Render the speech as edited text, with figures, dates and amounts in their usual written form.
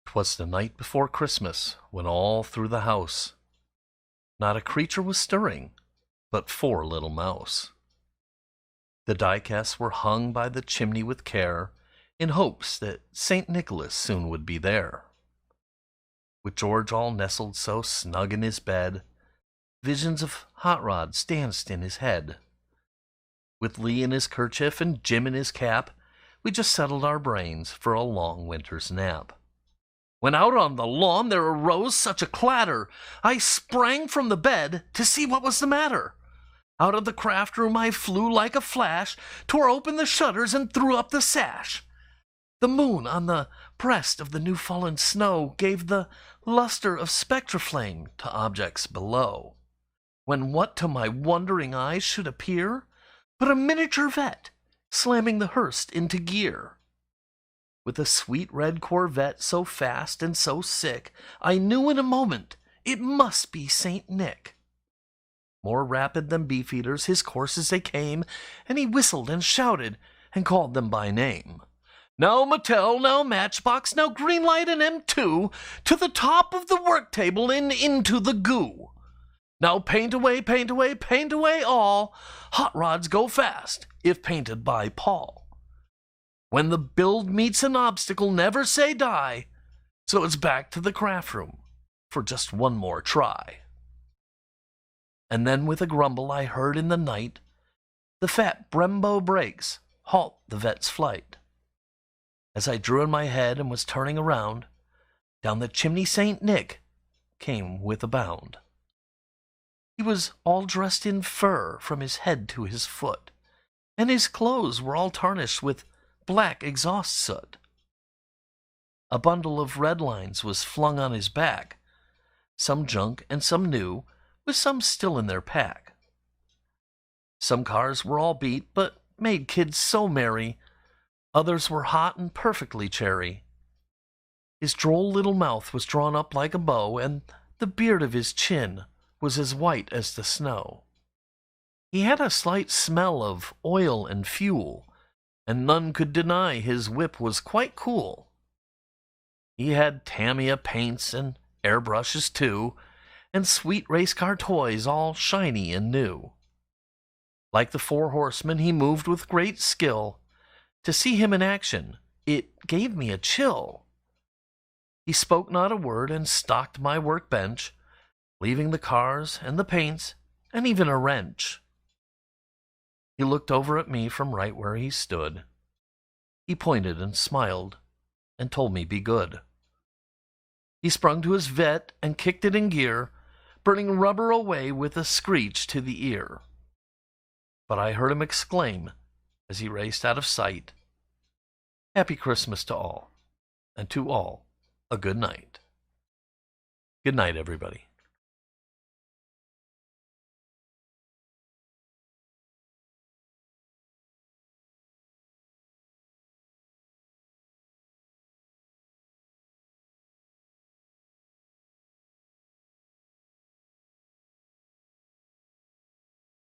'Twas the night before Christmas, when all through the house not a creature was stirring, but 4 little mouse. The diecasts were hung by the chimney with care, in hopes that St. Nicholas soon would be there. With George all nestled so snug in his bed, visions of hot rods danced in his head. With Lee in his kerchief and Jim in his cap, we just settled our brains for a long winter's nap. When out on the lawn there arose such a clatter, I sprang from the bed to see what was the matter. Out of the craft room I flew like a flash, tore open the shutters and threw up the sash. The moon on the breast of the new-fallen snow gave the luster of spectraflame to objects below, when what to my wondering eyes should appear but a miniature Vette slamming the hearse into gear. With a sweet red Corvette so fast and so sick, I knew in a moment it must be St. Nick. More rapid than beefeaters his courses they came, and he whistled and shouted and called them by name. Now Mattel, now Matchbox, now Greenlight and M2, to the top of the work table and into the goo. Now paint away, paint away, paint away all. Hot rods go fast if painted by Paul. When the build meets an obstacle, never say die, so it's back to the craft room for just one more try. And then with a grumble I heard in the night the fat Brembo brakes halt the Vette's flight. As I drew in my head and was turning around, down the chimney St. Nick came with a bound. He was all dressed in fur from his head to his foot, and his clothes were all tarnished with black exhaust soot. A bundle of red lines was flung on his back, some junk and some new, with some still in their pack. Some cars were all beat, but made kids so merry. Others were hot and perfectly cherry. His droll little mouth was drawn up like a bow, and the beard of his chin was as white as the snow. He had a slight smell of oil and fuel, and none could deny his whip was quite cool. He had Tamiya paints and airbrushes too, and sweet race car toys all shiny and new. Like the 4 horsemen he moved with great skill. To see him in action, it gave me a chill. He spoke not a word and stocked my workbench, leaving the cars and the paints and even a wrench. He looked over at me from right where he stood. He pointed and smiled and told me be good. He sprung to his Vette and kicked it in gear, burning rubber away with a screech to the ear. But I heard him exclaim as he raced out of sight, Happy Christmas to all, and to all a good night. Good night, everybody.